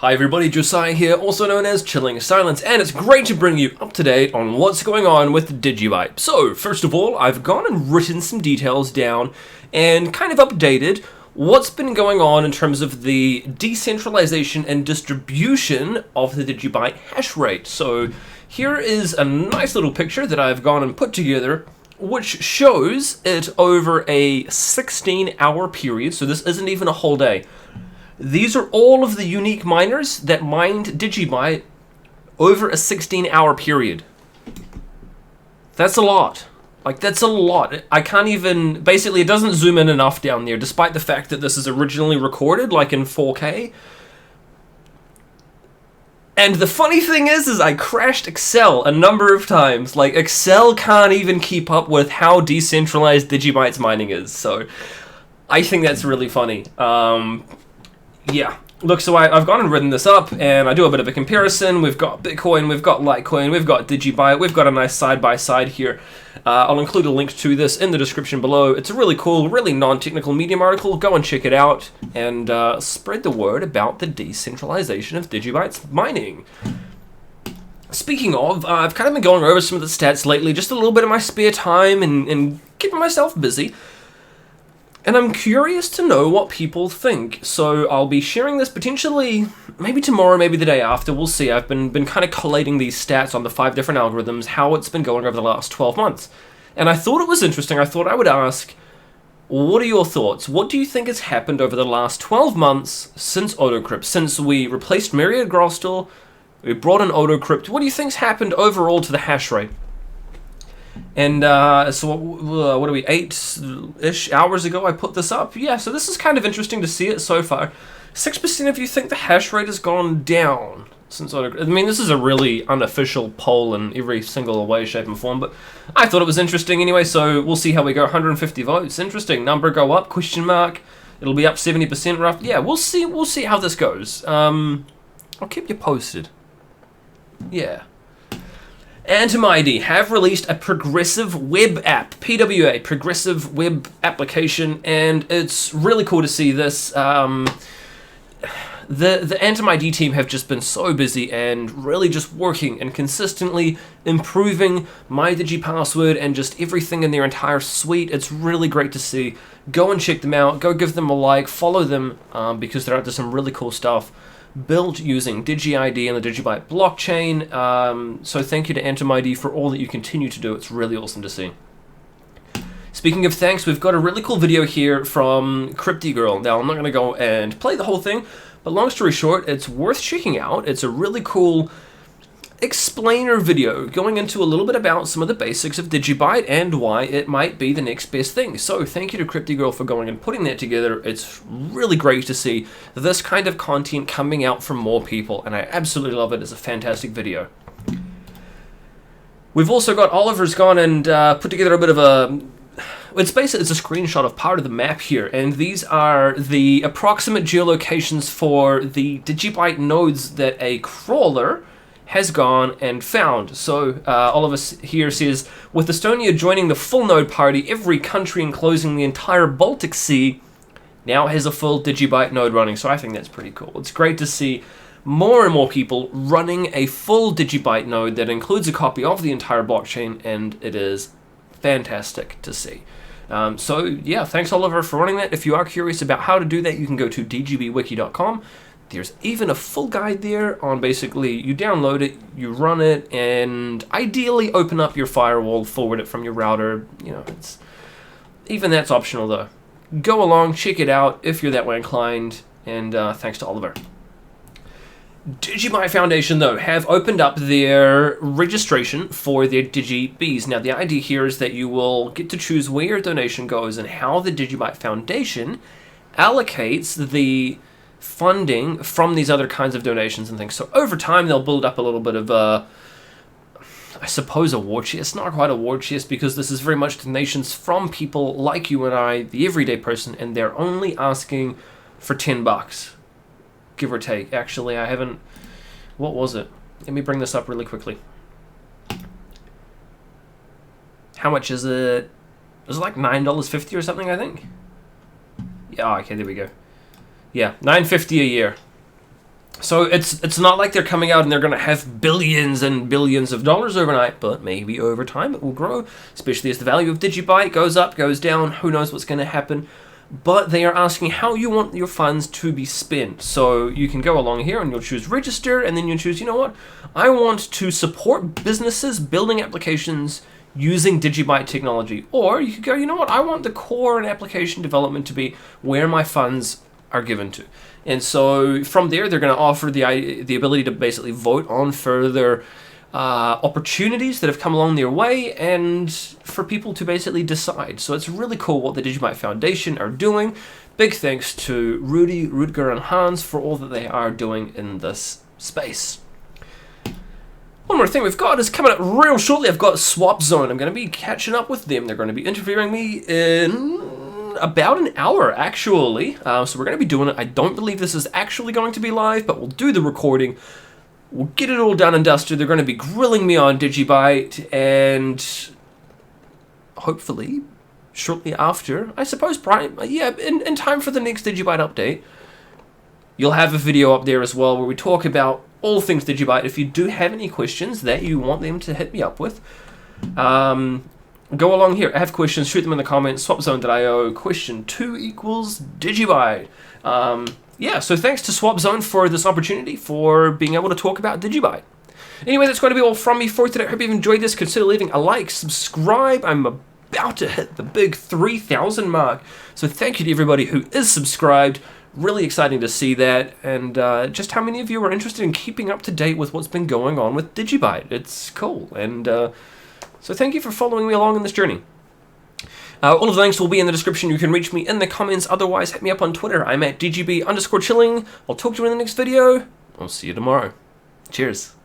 Hi everybody, Josiah here, also known as Chilling Silence, and it's great to bring you up to date on what's going on with DigiByte. So, first of all, I've gone and written some details down and kind of updated what's been going on in terms of the decentralization and distribution of the DigiByte hash rate. So, here is a nice little picture that I've gone and put together, which shows it over a 16-hour period, so this isn't even a whole day. These are all of the unique miners that mined DigiByte over a 16-hour period. That's a lot. Like, that's a lot. I can't even... Basically, it doesn't zoom in enough down there, despite the fact that this is originally recorded, like, in 4K. And the funny thing is I crashed Excel a number of times. Like, Excel can't even keep up with how decentralized DigiByte's mining is. So, I think that's really funny. Yeah, look, so I've gone and written this up, and I do a bit of a comparison. We've got Bitcoin, we've got Litecoin, we've got DigiByte, we've got a nice side-by-side here. I'll include a link to this in the description below. It's a really cool, really non-technical Medium article. Go and check it out, and spread the word about the decentralization of DigiByte's mining. Speaking of, I've kind of been going over some of the stats lately, just a little bit of my spare time and keeping myself busy. And I'm curious to know what people think, so I'll be sharing this potentially, maybe tomorrow, maybe the day after, we'll see. I've been kind of collating these stats on the 5 different algorithms, how it's been going over the last 12 months. And I thought it was interesting. I thought I would ask, what are your thoughts? What do you think has happened over the last 12 months since AutoCrypt, since we replaced Myriad Grostal, we brought in AutoCrypt? What do you think's happened overall to the hash rate? And so what are we, 8-ish hours ago I put this up? Yeah, so this is kind of interesting to see it so far. 6% of you think the hash rate has gone down since I mean, this is a really unofficial poll in every single way, shape, and form, but I thought it was interesting anyway, so we'll see how we go. 150 votes, interesting. Number go up, question mark. It'll be up 70% roughly. Yeah, we'll see how this goes. I'll keep you posted. Yeah. AntumID have released a progressive web app, PWA, progressive web application, and it's really cool to see this. The AntumID team have just been so busy and really just working and consistently improving MyDigiPassword and just everything in their entire suite. It's really great to see. Go and check them out. Go give them a like. Follow them because they're up to some really cool stuff. Built using DigiID and the DigiByte blockchain. So thank you to AntumID for all that you continue to do. It's really awesome to see. Speaking of thanks, we've got a really cool video here from Cryptogirl. Now, I'm not going to go and play the whole thing, but long story short, it's worth checking out. It's a really cool explainer video going into a little bit about some of the basics of DigiByte and why it might be the next best thing. So thank you to Cryptogirl for going and putting that together. It's really great to see this kind of content coming out from more people, and I absolutely love it. It's a fantastic video. We've also got Oliver's gone and put together a bit of a... It's a screenshot of part of the map here, and these are the approximate geolocations for the DigiByte nodes that a crawler has gone and found. So Oliver here says, with Estonia joining the full node party, every country enclosing the entire Baltic Sea now has a full DigiByte node running. So I think that's pretty cool. It's great to see more and more people running a full DigiByte node that includes a copy of the entire blockchain, and it is fantastic to see. So yeah, thanks Oliver for running that. If you are curious about how to do that, you can go to dgbwiki.com. There's even a full guide there on basically you download it, you run it, and ideally open up your firewall, forward it from your router. You know, even that's optional though. Go along, check it out if you're that way inclined, and thanks to Oliver. DigiByte Foundation though have opened up their registration for their DGBs. Now the idea here is that you will get to choose where your donation goes and how the DigiByte Foundation allocates the funding from these other kinds of donations and things. So over time they'll build up a little bit of I suppose a war chest. Not quite a war chest, because this is very much donations from people like you and I, the everyday person, and they're only asking for $10, give or take. Actually, I haven't... What was it? Let me bring this up really quickly. How much is it? Is it like $9.50 or something, I think? Yeah, okay, there we go. Yeah, $9.50 a year. So it's not like they're coming out and they're going to have billions and billions of dollars overnight, but maybe over time it will grow, especially as the value of DigiByte goes up, goes down, who knows what's going to happen. But they are asking how you want your funds to be spent. So you can go along here and you'll choose register, and then you'll choose, you know what, I want to support businesses building applications using DigiByte technology. Or you could go, you know what, I want the core and application development to be where my funds are given to. And so from there, they're going to offer the ability to basically vote on further opportunities that have come along their way, and for people to basically decide. So it's really cool what the DigiByte Foundation are doing. Big thanks to Rudy, Rutger, and Hans for all that they are doing in this space. One more thing we've got is coming up real shortly. I've got Swapzone. I'm going to be catching up with them. They're going to be interviewing me in about an hour, actually. So we're going to be doing it. I don't believe this is actually going to be live, but we'll do the recording. We'll get it all done and dusted. They're going to be grilling me on DigiByte, and hopefully shortly after, I suppose, in time for the next DigiByte update, you'll have a video up there as well where we talk about all things DigiByte. If you do have any questions that you want them to hit me up with, go along here. I have questions, shoot them in the comments. Swapzone.io, question 2 equals DigiByte. Yeah, so thanks to Swapzone for this opportunity, for being able to talk about DigiByte. Anyway, that's going to be all from me for today. I hope you've enjoyed this. Consider leaving a like, subscribe. I'm about to hit the big 3,000 mark. So thank you to everybody who is subscribed. Really exciting to see that. And just how many of you are interested in keeping up to date with what's been going on with DigiByte. It's cool. And so thank you for following me along in this journey. All of the links will be in the description. You can reach me in the comments. Otherwise, hit me up on Twitter. I'm at DGB_chilling. I'll talk to you in the next video. I'll see you tomorrow. Cheers.